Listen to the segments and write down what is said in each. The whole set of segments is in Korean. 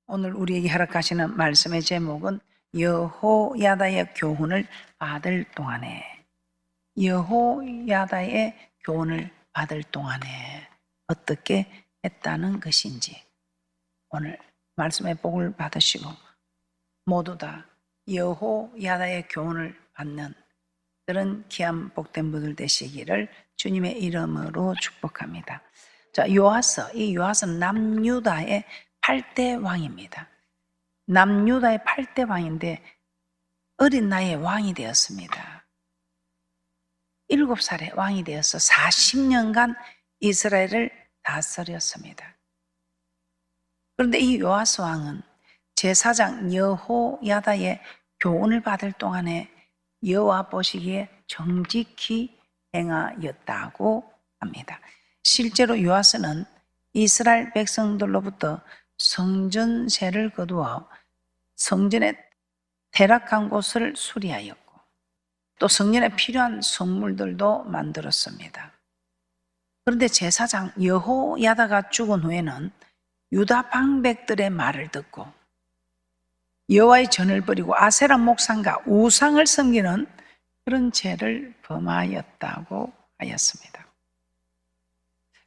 오늘 우리에게 허락하시는 말씀의 제목은 여호야다의 교훈을 받을 동안에, 여호야다의 교훈을 받을 동안에 어떻게 했다는 것인지, 오늘 말씀의 복을 받으시고 모두 다 여호야다의 교훈을 받는 그런 귀한 복된 분들 되시기를 주님의 이름으로 축복합니다. 자, 이 요아스는 남유다의 8대 왕입니다. 남유다의 8대 왕인데 어린 나이에 왕이 되었습니다. 7살에 왕이 되어서 40년간 이스라엘을 다스렸습니다. 그런데 이 요아스 왕은 제사장 여호야다의 교훈을 받을 동안에 여호와 보시기에 정직히 행하였다고 합니다. 실제로 요아스는 이스라엘 백성들로부터 성전세를 거두어 성전의 퇴락한 곳을 수리하였고 또 성전에 필요한 성물들도 만들었습니다. 그런데 제사장 여호야다가 죽은 후에는 유다 방백들의 말을 듣고 여호와의 전을 버리고 아세라 목상과 우상을 섬기는 그런 죄를 범하였다고 하였습니다.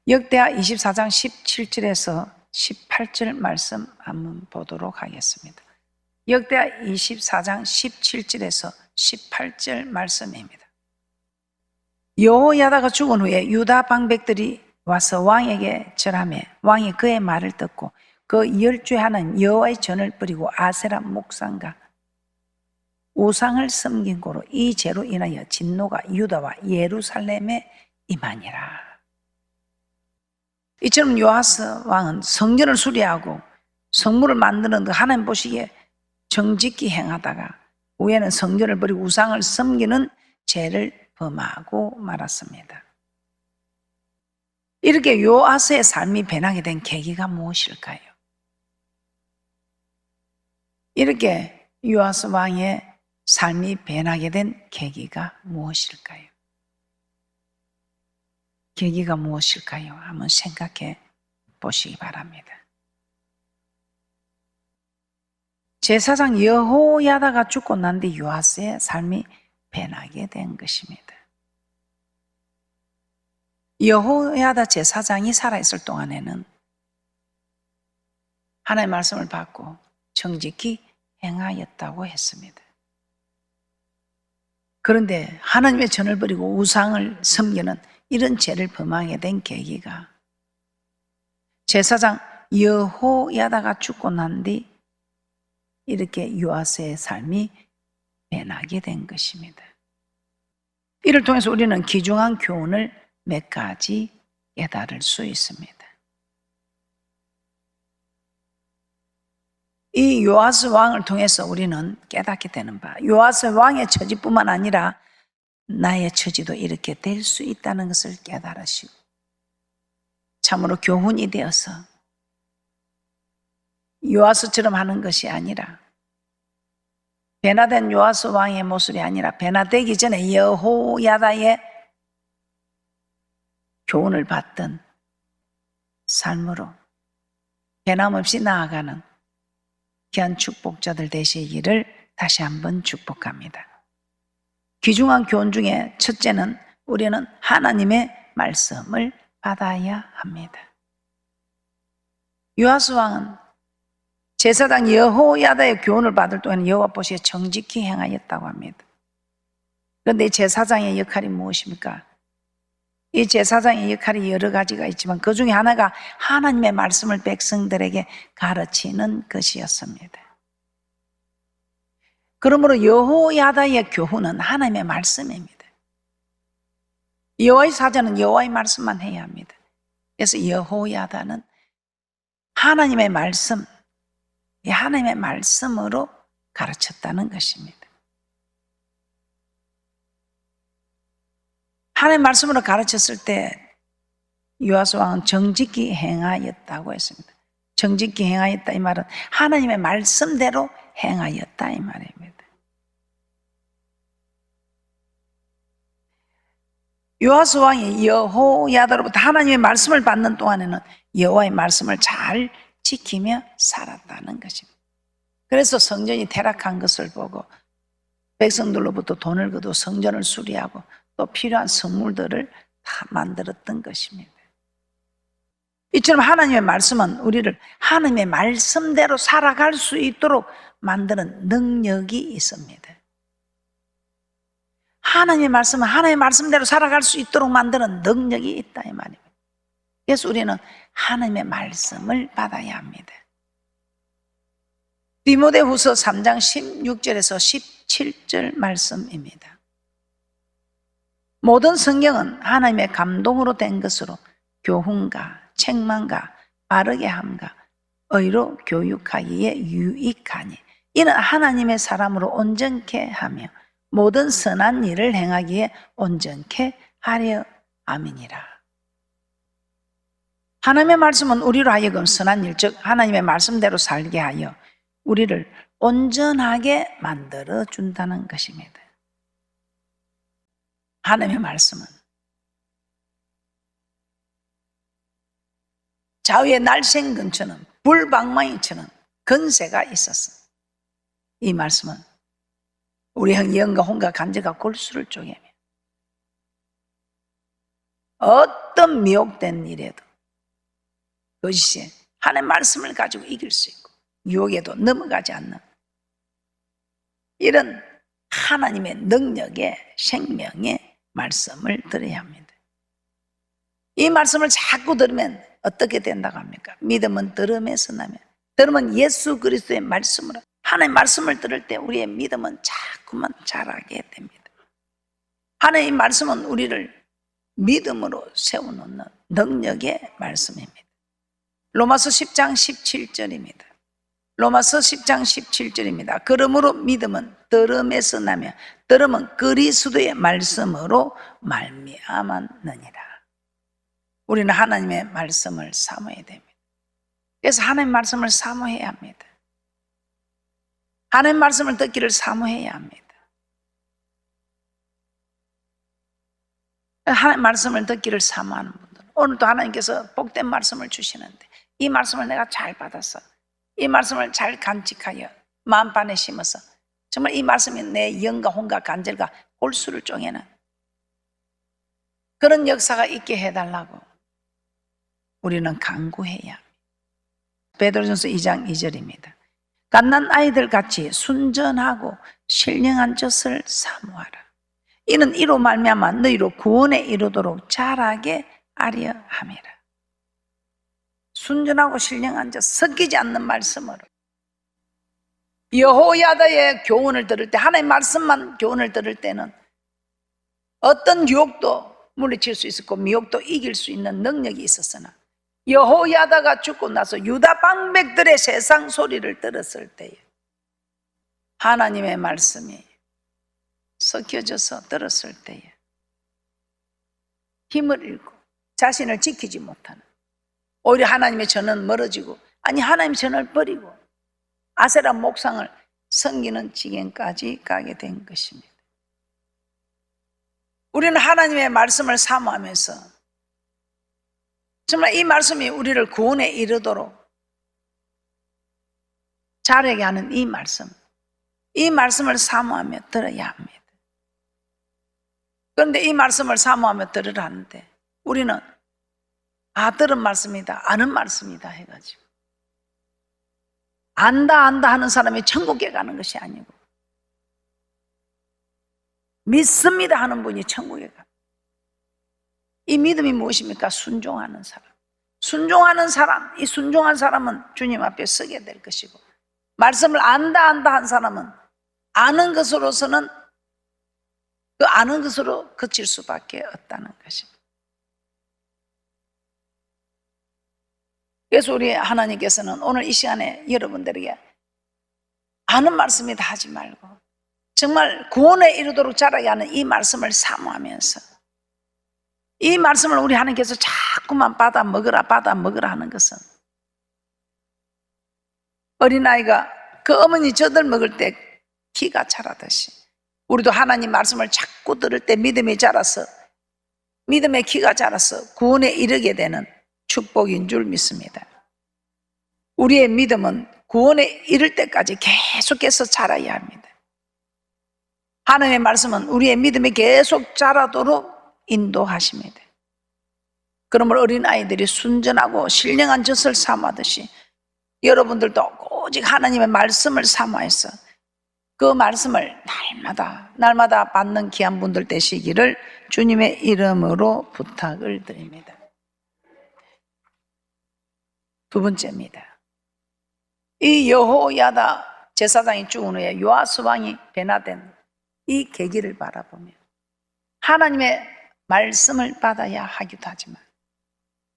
역대하 24장 17절에서 18절 말씀 한번 보도록 하겠습니다. 역대하 24장 17절에서 18절 말씀입니다. 여호야다가 죽은 후에 유다 방백들이 와서 왕에게 절하며 왕이 그의 말을 듣고 그 열주에 하나님 여호와의 전을 버리고 아세라 목상과 우상을 섬긴 고로 이 죄로 인하여 진노가 유다와 예루살렘에 임하니라. 이처럼 요아스 왕은 성전을 수리하고 성물을 만드는 하나님 보시기에 정직히 행하다가 후에는 성전을 버리고 우상을 섬기는 죄를 범하고 말았습니다. 이렇게 요아스의 삶이 변하게 된 계기가 무엇일까요? 이렇게 요아스 왕의 삶이 변하게 된 계기가 무엇일까요? 계기가 무엇일까요? 한번 생각해 보시기 바랍니다. 제사장 여호야다가 죽고 난 뒤 요아스의 삶이 변하게 된 것입니다. 여호야다 제사장이 살아있을 동안에는 하나님의 말씀을 받고 정직히 행하였다고 했습니다. 그런데 하나님의 전을 버리고 우상을 섬기는 이런 죄를 범하게 된 계기가 제사장 여호야다가 죽고 난 뒤 이렇게 요아스의 삶이 변하게 된 것입니다. 이를 통해서 우리는 귀중한 교훈을 몇 가지 깨달을 수 있습니다. 이 요아스 왕을 통해서 우리는 깨닫게 되는 바, 요아스 왕의 처지뿐만 아니라 나의 처지도 이렇게 될 수 있다는 것을 깨달으시고 참으로 교훈이 되어서 요아스처럼 하는 것이 아니라 변화된 요아스 왕의 모습이 아니라 변화되기 전에 여호야다의 교훈을 받던 삶으로 변함없이 나아가는 귀한 축복자들 되시기를 다시 한번 축복합니다. 귀중한 교훈 중에 첫째는 우리는 하나님의 말씀을 받아야 합니다. 요아스 왕은 제사장 여호야다의 교훈을 받을 동안 여호와 보시기에 정직히 행하였다고 합니다. 그런데 제사장의 역할이 무엇입니까? 이 제사장의 역할이 여러 가지가 있지만 그 중에 하나가 하나님의 말씀을 백성들에게 가르치는 것이었습니다. 그러므로 여호야다의 교훈은 하나님의 말씀입니다. 여호와의 사자는 여호와의 말씀만 해야 합니다. 그래서 여호야다는 하나님의 말씀, 하나님의 말씀으로 가르쳤다는 것입니다. 하나님의 말씀으로 가르쳤을 때 요아스 왕은 정직히 행하였다고 했습니다. 정직히 행하였다. 이 말은 하나님의 말씀대로 행하였다 이 말입니다. 요아스 왕이 여호야다로부터 하나님의 말씀을 받는 동안에는 여호와의 말씀을 잘 지키며 살았다는 것입니다. 그래서 성전이 퇴락한 것을 보고 백성들로부터 돈을 거두어 성전을 수리하고 또 필요한 성물들을 다 만들었던 것입니다. 이처럼 하나님의 말씀은 우리를 하나님의 말씀대로 살아갈 수 있도록 만드는 능력이 있습니다. 하나님의 말씀은 하나님의 말씀대로 살아갈 수 있도록 만드는 능력이 있다 이 말입니다. 그래서 우리는 하나님의 말씀을 받아야 합니다. 디모데후서 3장 16절에서 17절 말씀입니다. 모든 성경은 하나님의 감동으로 된 것으로 교훈과 책망과 바르게 함과 의로 교육하기에 유익하니 이는 하나님의 사람으로 온전케 하며 모든 선한 일을 행하기에 온전케 하려 함이니라. 하나님의 말씀은 우리로 하여금 선한 일, 즉 하나님의 말씀대로 살게 하여 우리를 온전하게 만들어 준다는 것입니다. 하나님의 말씀은 좌우의 날쌘금처럼 불방망이처럼 건세가 있었어. 이 말씀은 우리 영과 혼과 간절과 골수를 쪼개며 어떤 미혹된 일에도 그것이 하나님의 말씀을 가지고 이길 수 있고 유혹에도 넘어가지 않는 이런 하나님의 능력의 생명의 말씀을 들어야 합니다. 이 말씀을 자꾸 들으면 어떻게 된다고 합니까? 믿음은 들음에서 나며 들음은 예수 그리스도의 말씀으로 하나님의 말씀을 들을 때 우리의 믿음은 자꾸만 자라게 됩니다. 하나님의 말씀은 우리를 믿음으로 세워놓는 능력의 말씀입니다. 로마서 10장 17절입니다. 로마서 10장 17절입니다. 그러므로 믿음은 들음에서 나며 들음은 그리스도의 말씀으로 말미암았느니라. 우리는 하나님의 말씀을 사모해야 됩니다. 그래서 하나님의 말씀을 사모해야 합니다. 하나님의 말씀을 듣기를 사모해야 합니다. 하나님의 말씀을 듣기를 사모하는 분들, 오늘도 하나님께서 복된 말씀을 주시는데 이 말씀을 내가 잘 받았어, 이 말씀을 잘 간직하여 마음판에 심어서 정말 이 말씀이 내 영과 혼과 간절과 골수를 쪼개는 그런 역사가 있게 해달라고 우리는 간구해야 합니다. 베드로전서 2장 2절입니다. 갓난 아이들 같이 순전하고 신령한 젖을 사모하라. 이는 이로 말미암아 너희로 구원에 이르도록 자라게 하려 함이라. 순전하고 신령한 젖, 섞이지 않는 말씀으로 여호야다의 교훈을 들을 때, 하나님의 말씀만 교훈을 들을 때는 어떤 유혹도 물리칠 수 있었고 미혹도 이길 수 있는 능력이 있었으나 여호야다가 죽고 나서 유다 방백들의 세상 소리를 들었을 때에 하나님의 말씀이 섞여져서 들었을 때에 힘을 잃고 자신을 지키지 못하는, 오히려 하나님의 전은 멀어지고, 아니 하나님의 전을 버리고 아세라 목상을 섬기는 지경까지 가게 된 것입니다. 우리는 하나님의 말씀을 사모하면서 정말 이 말씀이 우리를 구원에 이르도록 자라게 하는 이 말씀을 사모하며 들어야 합니다. 그런데 이 말씀을 사모하며 들으라 하는데 우리는 들은 말씀이다, 아는 말씀이다 해가지고 안다 하는 사람이 천국에 가는 것이 아니고 믿습니다 하는 분이 천국에 가. 이 믿음이 무엇입니까? 순종하는 사람. 순종하는 사람, 이 순종한 사람은 주님 앞에 서게 될 것이고, 말씀을 안다 한 사람은 아는 것으로서는 그 아는 것으로 그칠 수밖에 없다는 것입니다. 그래서 우리 하나님께서는 오늘 이 시간에 여러분들에게 아는 말씀이다 하지 말고 정말 구원에 이르도록 자라게 하는 이 말씀을 사모하면서, 이 말씀을 우리 하나님께서 자꾸만 받아 먹으라 하는 것은 어린아이가 그 어머니 젖을 먹을 때 키가 자라듯이 우리도 하나님 말씀을 자꾸 들을 때 믿음이 자라서 믿음의 키가 자라서 구원에 이르게 되는 축복인 줄 믿습니다. 우리의 믿음은 구원에 이를 때까지 계속해서 자라야 합니다. 하나님의 말씀은 우리의 믿음이 계속 자라도록 인도하십니다. 그러므로 어린아이들이 순전하고 신령한 젖을 사모하듯이 여러분들도 오직 하나님의 말씀을 사모해서 그 말씀을 날마다 받는 귀한 분들 되시기를 주님의 이름으로 부탁을 드립니다. 두 번째입니다. 이 여호야다 제사장이 죽은 후에 요아스 왕이 변화된 이 계기를 바라보며 하나님의 말씀을 받아야 하기도 하지만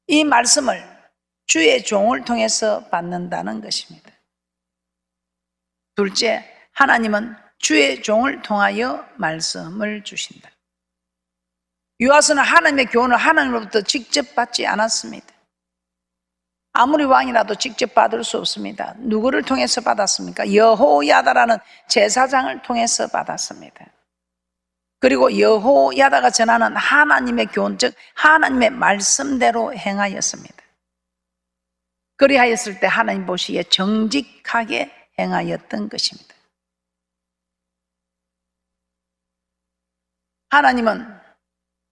이 말씀을 주의 종을 통해서 받는다는 것입니다. 둘째, 하나님은 주의 종을 통하여 말씀을 주신다. 요아스는 하나님의 교훈을 하나님으로부터 직접 받지 않았습니다. 아무리 왕이라도 직접 받을 수 없습니다. 누구를 통해서 받았습니까? 여호야다라는 제사장을 통해서 받았습니다. 그리고 여호야다가 전하는 하나님의 교훈, 즉 하나님의 말씀대로 행하였습니다. 그리하였을 때 하나님 보시기에 정직하게 행하였던 것입니다. 하나님은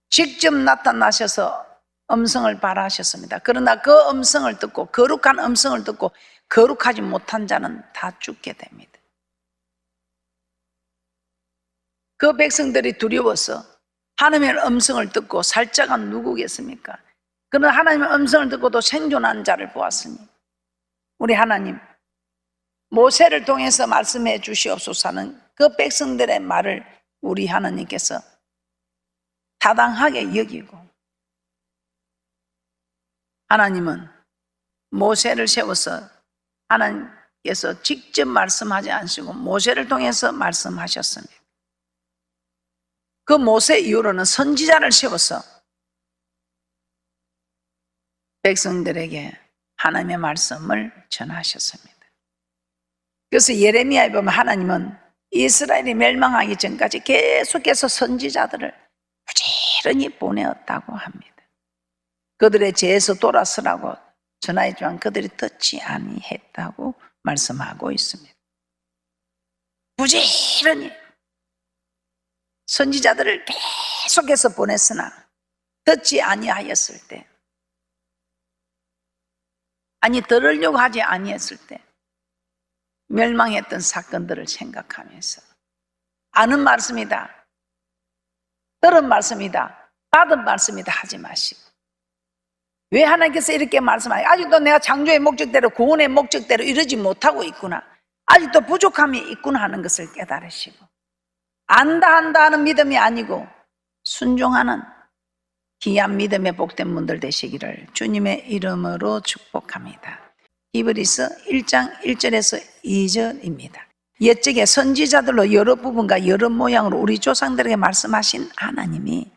직접 나타나셔서 음성을 발하셨습니다. 그러나 그 음성을 듣고 거룩한 음성을 듣고 거룩하지 못한 자는 다 죽게 됩니다. 그 백성들이 두려워서 하나님의 음성을 듣고 살자가 누구겠습니까? 그러나 하나님의 음성을 듣고도 생존한 자를 보았으니 우리 하나님 모세를 통해서 말씀해 주시옵소서 하는 그 백성들의 말을 우리 하나님께서 타당하게 여기고 하나님은 모세를 세워서 하나님께서 직접 말씀하지 않으시고 모세를 통해서 말씀하셨습니다. 그 모세 이후로는 선지자를 세워서 백성들에게 하나님의 말씀을 전하셨습니다. 그래서 예레미야에 보면 하나님은 이스라엘이 멸망하기 전까지 계속해서 선지자들을 부지런히 보내었다고 합니다. 그들의 죄에서 돌아서라고 전하였지만 그들이 듣지 아니했다고 말씀하고 있습니다. 부지런히 선지자들을 계속해서 보냈으나 듣지 아니하였을 때, 아니 들으려고 하지 아니했을 때 멸망했던 사건들을 생각하면서 아는 말씀이다, 들은 말씀이다, 받은 말씀이다 하지 마시고 왜 하나님께서 이렇게 말씀하세요? 아직도 내가 창조의 목적대로 구원의 목적대로 이루지 못하고 있구나, 아직도 부족함이 있구나 하는 것을 깨달으시고 안다 한다 하는 믿음이 아니고 순종하는 귀한 믿음의 복된 분들 되시기를 주님의 이름으로 축복합니다. 히브리서 1장 1절에서 2절입니다. 옛적에 선지자들로 여러 부분과 여러 모양으로 우리 조상들에게 말씀하신 하나님이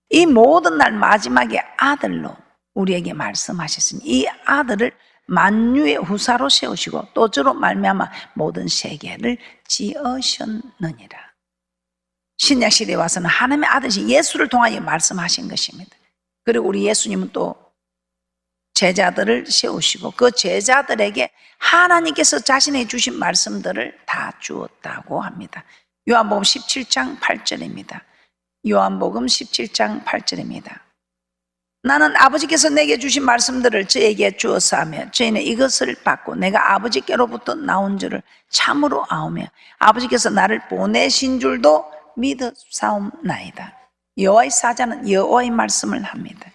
이 모든 날 마지막에 아들로 우리에게 말씀하셨으니 이 아들을 만유의 후사로 세우시고 또 저로 말미암아 모든 세계를 지으셨느니라. 신약시대에 와서는 하나님의 아들이신 예수를 통하여 말씀하신 것입니다. 그리고 우리 예수님은 또 제자들을 세우시고 그 제자들에게 하나님께서 자신의 주신 말씀들을 다 주었다고 합니다. 요한복음 17장 8절입니다. 요한복음 17장 8절입니다. 나는 아버지께서 내게 주신 말씀들을 저에게 주었사 하며 저희는 이것을 받고 내가 아버지께로부터 나온 줄을 참으로 아오며 아버지께서 나를 보내신 줄도 믿으사옵나이다. 여호와의 사자는 여호와의 말씀을 합니다.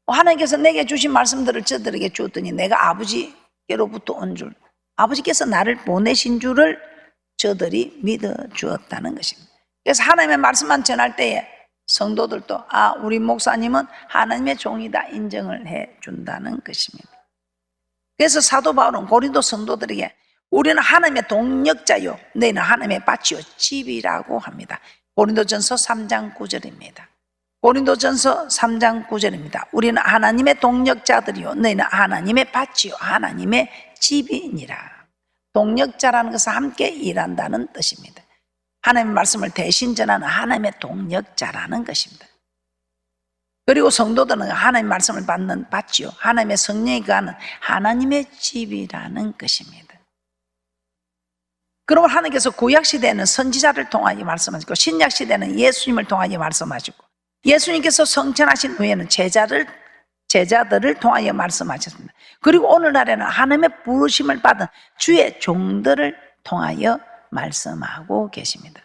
하나님께서 내게 주신 말씀들을 저들에게 주었더니 내가 아버지께로부터 온 줄, 아버지께서 나를 보내신 줄을 저들이 믿어 주었다는 것입니다. 그래서 하나님의 말씀만 전할 때에 성도들도 우리 목사님은 하나님의 종이다 인정을 해 준다는 것입니다. 그래서 사도 바울은 고린도 성도들에게 우리는 하나님의 동력자요 너희는 하나님의 밭이요 집이라고 합니다. 고린도전서 3장 9절입니다. 고린도전서 3장 9절입니다. 우리는 하나님의 동력자들이요 너희는 하나님의 밭이요 하나님의 집이니라. 동력자라는 것은 함께 일한다는 뜻입니다. 하나님의 말씀을 대신 전하는 하나님의 동력자라는 것입니다. 그리고 성도들은 하나님의 말씀을 받는 밭이요 하나님의 성령이 거하는 하나님의 집이라는 것입니다. 그러면 하나님께서 구약시대에는 선지자를 통하여 말씀하시고 신약시대는 예수님을 통하여 말씀하시고 예수님께서 성천하신 후에는 제자들을 통하여 말씀하셨습니다. 그리고 오늘날에는 하나님의 부르심을 받은 주의 종들을 통하여 말씀하고 계십니다.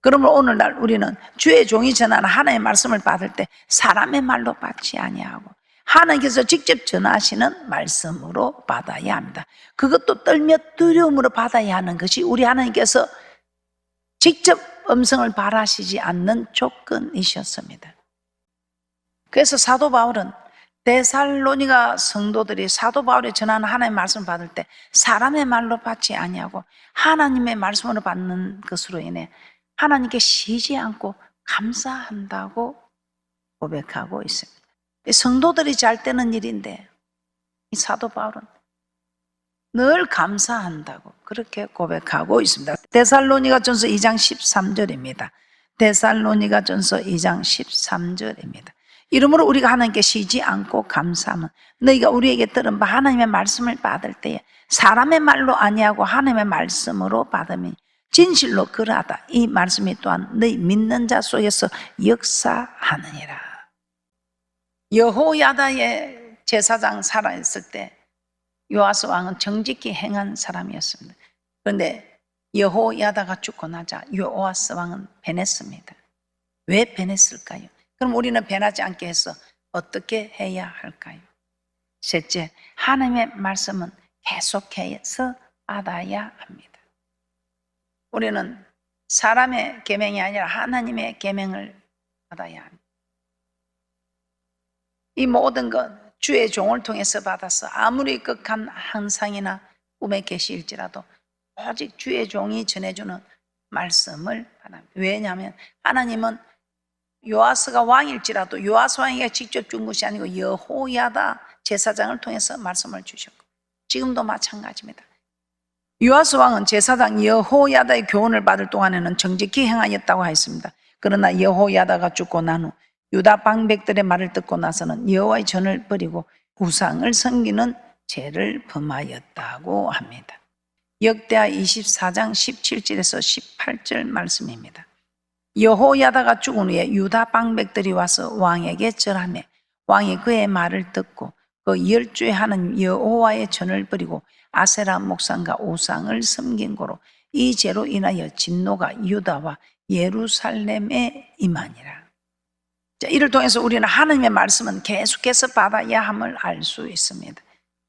그러면 오늘날 우리는 주의 종이 전하는 하나님의 말씀을 받을 때 사람의 말로 받지 아니하고 하나님께서 직접 전하시는 말씀으로 받아야 합니다. 그것도 떨며 두려움으로 받아야 하는 것이 우리 하나님께서 직접 음성을 발하시지 않는 조건이셨습니다. 그래서 사도 바울은 데살로니가 성도들이 사도 바울이 전하는 하나님의 말씀을 받을 때 사람의 말로 받지 아니하고 하나님의 말씀으로 받는 것으로 인해 하나님께 쉬지 않고 감사한다고 고백하고 있습니다. 성도들이 잘 되는 일인데 이 사도 바울은 늘 감사한다고 그렇게 고백하고 있습니다. 데살로니가전서 2장 13절입니다. 데살로니가전서 2장 13절입니다. 이러므로 우리가 하나님께 쉬지 않고 감사하면 너희가 우리에게 들은 바 하나님의 말씀을 받을 때에 사람의 말로 아니하고 하나님의 말씀으로 받으니 진실로 그러하다. 이 말씀이 또한 너희 믿는 자 속에서 역사하느니라. 여호야다의 제사장 살아있을 때 요아스 왕은 정직히 행한 사람이었습니다. 그런데 여호야다가 죽고 나자 요아스 왕은 변했습니다. 왜 변했을까요? 그럼 우리는 변하지 않게 해서 어떻게 해야 할까요? 셋째, 하나님의 말씀은 계속해서 받아야 합니다. 우리는 사람의 계명이 아니라 하나님의 계명을 받아야 합니다. 이 모든 것 주의 종을 통해서 받아서 아무리 극한 환상이나 꿈의 계시일지라도 오직 주의 종이 전해주는 말씀을 받아합니다. 왜냐하면 하나님은 요아스가 왕일지라도 요아스 왕에게 직접 준 것이 아니고 여호야다 제사장을 통해서 말씀을 주셨고 지금도 마찬가지입니다. 요아스 왕은 제사장 여호야다의 교훈을 받을 동안에는 정직히 행하였다고 하였습니다. 그러나 여호야다가 죽고 난 후 유다 방백들의 말을 듣고 나서는 여호와의 전을 버리고 우상을 섬기는 죄를 범하였다고 합니다. 역대하 24장 17절에서 18절 말씀입니다. 여호야다가 죽은 후에 유다 방백들이 와서 왕에게 절하며 왕이 그의 말을 듣고 그 열주의 하나님 여호와의 전을 버리고 아세라 목상과 우상을 섬긴 고로 이 죄로 인하여 진노가 유다와 예루살렘에 임하니라. 자, 이를 통해서 우리는 하나님의 말씀은 계속해서 받아야 함을 알 수 있습니다.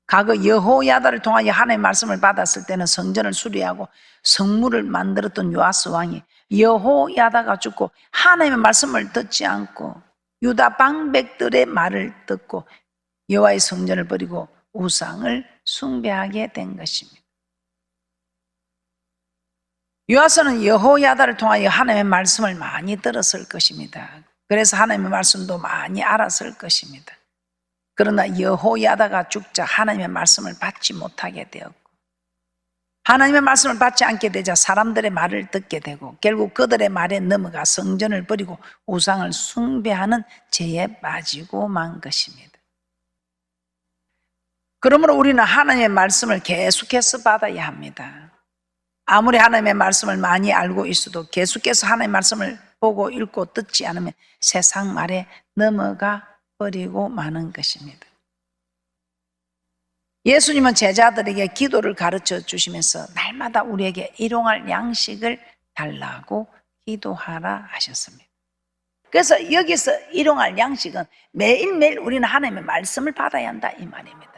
과거 여호야다를 통하여 하나님의 말씀을 받았을 때는 성전을 수리하고 성물을 만들었던 요아스 왕이 여호야다가 죽고 하나님의 말씀을 듣지 않고 유다 방백들의 말을 듣고 여호와의 성전을 버리고 우상을 숭배하게 된 것입니다. 요아스는 여호야다를 통하여 하나님의 말씀을 많이 들었을 것입니다. 그래서 하나님의 말씀도 많이 알았을 것입니다. 그러나 여호야다가 죽자 하나님의 말씀을 받지 못하게 되었고 하나님의 말씀을 받지 않게 되자 사람들의 말을 듣게 되고 결국 그들의 말에 넘어가 성전을 버리고 우상을 숭배하는 죄에 빠지고 만 것입니다. 그러므로 우리는 하나님의 말씀을 계속해서 받아야 합니다. 아무리 하나님의 말씀을 많이 알고 있어도 계속해서 하나님의 말씀을 보고 읽고 듣지 않으면 세상 말에 넘어가 버리고 마는 것입니다. 예수님은 제자들에게 기도를 가르쳐 주시면서 날마다 우리에게 일용할 양식을 달라고 기도하라 하셨습니다. 그래서 여기서 일용할 양식은 매일매일 우리는 하나님의 말씀을 받아야 한다 이 말입니다.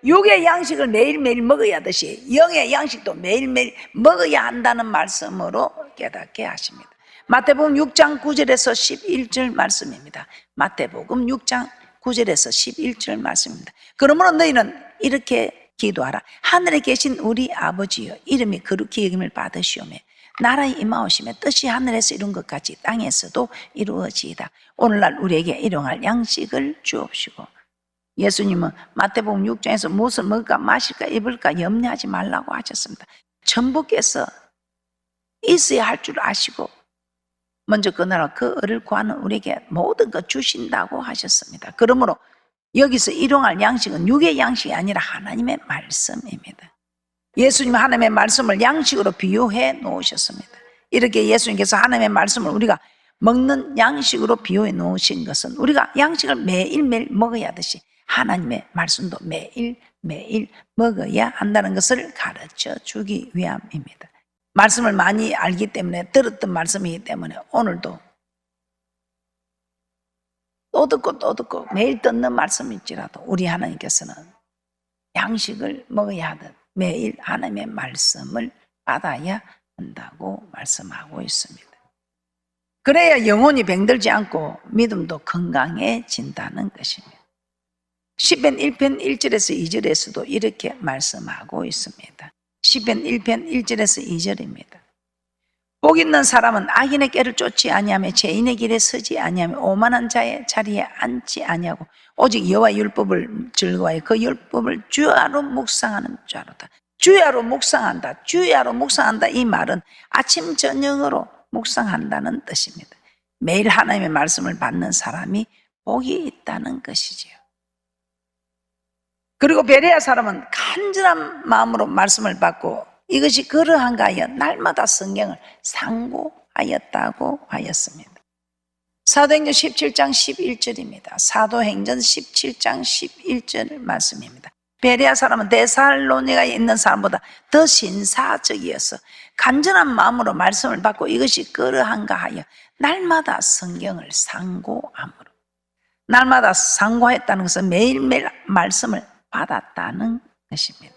육의 양식을 매일매일 먹어야 하듯이 영의 양식도 매일매일 먹어야 한다는 말씀으로 깨닫게 하십니다. 마태복음 6장 9절에서 11절 말씀입니다. 마태복음 6장 9절에서 11절 말씀입니다. 그러므로 너희는 이렇게 기도하라. 하늘에 계신 우리 아버지여 이름이 거룩히 여김을 받으시오며 나라의 임하오심에 뜻이 하늘에서 이룬 것 같이 땅에서도 이루어지이다. 오늘날 우리에게 일용할 양식을 주옵시고. 예수님은 마태복음 6장에서 무엇을 먹을까 마실까 입을까 염려하지 말라고 하셨습니다. 천부께서 있어야 할 줄 아시고 먼저 그 나라 그 을을 구하는 우리에게 모든 것 주신다고 하셨습니다. 그러므로 여기서 일용할 양식은 육의 양식이 아니라 하나님의 말씀입니다. 예수님은 하나님의 말씀을 양식으로 비유해 놓으셨습니다. 이렇게 예수님께서 하나님의 말씀을 우리가 먹는 양식으로 비유해 놓으신 것은 우리가 양식을 매일매일 먹어야 하듯이 하나님의 말씀도 매일매일 먹어야 한다는 것을 가르쳐 주기 위함입니다. 말씀을 많이 알기 때문에 들었던 말씀이기 때문에 오늘도 또 듣고 매일 듣는 말씀일지라도 우리 하나님께서는 양식을 먹어야 하듯 매일 하나님의 말씀을 받아야 한다고 말씀하고 있습니다. 그래야 영혼이 병들지 않고 믿음도 건강해진다는 것입니다. 시편 1편 1절에서 2절에서도 이렇게 말씀하고 있습니다. 시편 1편 1절에서 2절입니다. 복 있는 사람은 악인의 꾀를 쫓지 아니하며 죄인의 길에 서지 아니하며 오만한 자의 자리에 앉지 아니하고 오직 여호와의 율법을 즐거워하여 그 율법을 주야로 묵상하는 자로다. 주야로 묵상한다. 주야로 묵상한다. 이 말은 아침 저녁으로 묵상한다는 뜻입니다. 매일 하나님의 말씀을 받는 사람이 복이 있다는 것이지요. 그리고 베레아 사람은 간절한 마음으로 말씀을 받고 이것이 그러한가 하여 날마다 성경을 상고하였다고 하였습니다. 사도행전 17장 11절입니다. 사도행전 17장 11절 말씀입니다. 베레아 사람은 데살로니가에 있는 사람보다 더 신사적이어서 간절한 마음으로 말씀을 받고 이것이 그러한가 하여 날마다 성경을 상고함으로, 날마다 상고했다는 것은 매일매일 말씀을 받았다는 것입니다.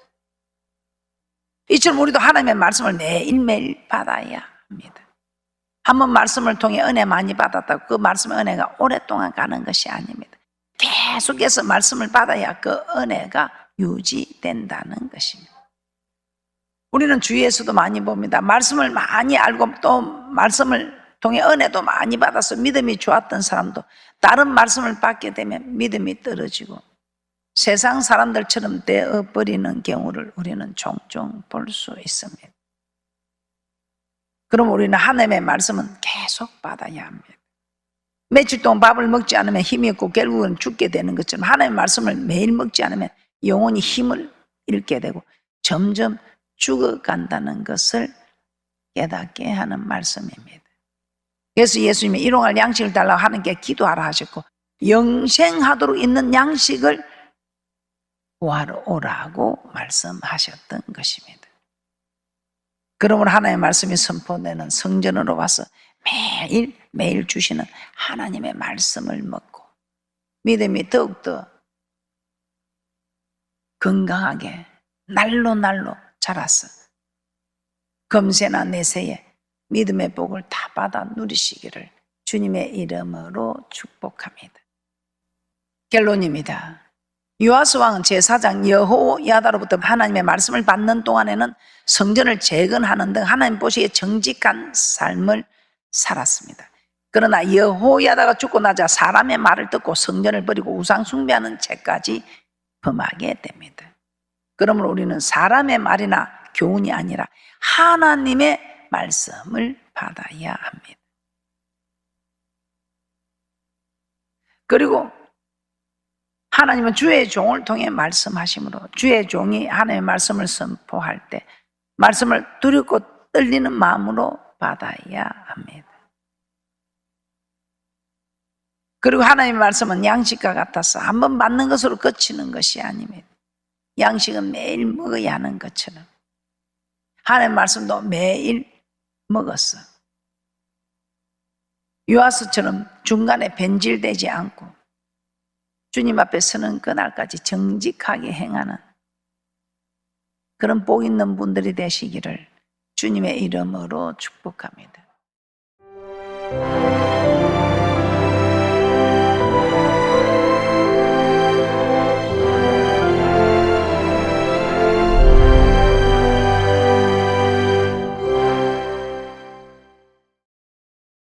이처럼 우리도 하나님의 말씀을 매일매일 받아야 합니다. 한번 말씀을 통해 은혜 많이 받았다고 그 말씀의 은혜가 오랫동안 가는 것이 아닙니다. 계속해서 말씀을 받아야 그 은혜가 유지된다는 것입니다. 우리는 주위에서도 많이 봅니다. 말씀을 많이 알고 또 말씀을 통해 은혜도 많이 받아서 믿음이 좋았던 사람도 다른 말씀을 받게 되면 믿음이 떨어지고 세상 사람들처럼 되어버리는 경우를 우리는 종종 볼 수 있습니다. 그럼 우리는 하나님의 말씀은 계속 받아야 합니다. 며칠 동안 밥을 먹지 않으면 힘이 없고 결국은 죽게 되는 것처럼 하나님의 말씀을 매일 먹지 않으면 영혼이 힘을 잃게 되고 점점 죽어간다는 것을 깨닫게 하는 말씀입니다. 그래서 예수님이 일용할 양식을 달라고 하나님께 기도하라 하셨고 영생하도록 있는 양식을 구하러 오라고 말씀하셨던 것입니다. 그러므로 하나님의 말씀이 선포되는 성전으로 와서 매일 주시는 하나님의 말씀을 먹고 믿음이 더욱더 건강하게 날로 자라서 금세나 내세에 믿음의 복을 다 받아 누리시기를 주님의 이름으로 축복합니다. 결론입니다. 요아스 왕은 제사장 여호야다로부터 하나님의 말씀을 받는 동안에는 성전을 재건하는 등 하나님 보시기에 정직한 삶을 살았습니다. 그러나 여호야다가 죽고 나자 사람의 말을 듣고 성전을 버리고 우상 숭배하는 죄까지 범하게 됩니다. 그러므로 우리는 사람의 말이나 교훈이 아니라 하나님의 말씀을 받아야 합니다. 그리고 하나님은 주의 종을 통해 말씀하시므로 주의 종이 하나님의 말씀을 선포할 때 말씀을 두렵고 떨리는 마음으로 받아야 합니다. 그리고 하나님의 말씀은 양식과 같아서 한번 받는 것으로 그치는 것이 아닙니다. 양식은 매일 먹어야 하는 것처럼 하나님의 말씀도 매일 먹었어. 요아스처럼 중간에 변질되지 않고 주님 앞에 서는 그날까지 정직하게 행하는 그런 복 있는 분들이 되시기를 주님의 이름으로 축복합니다.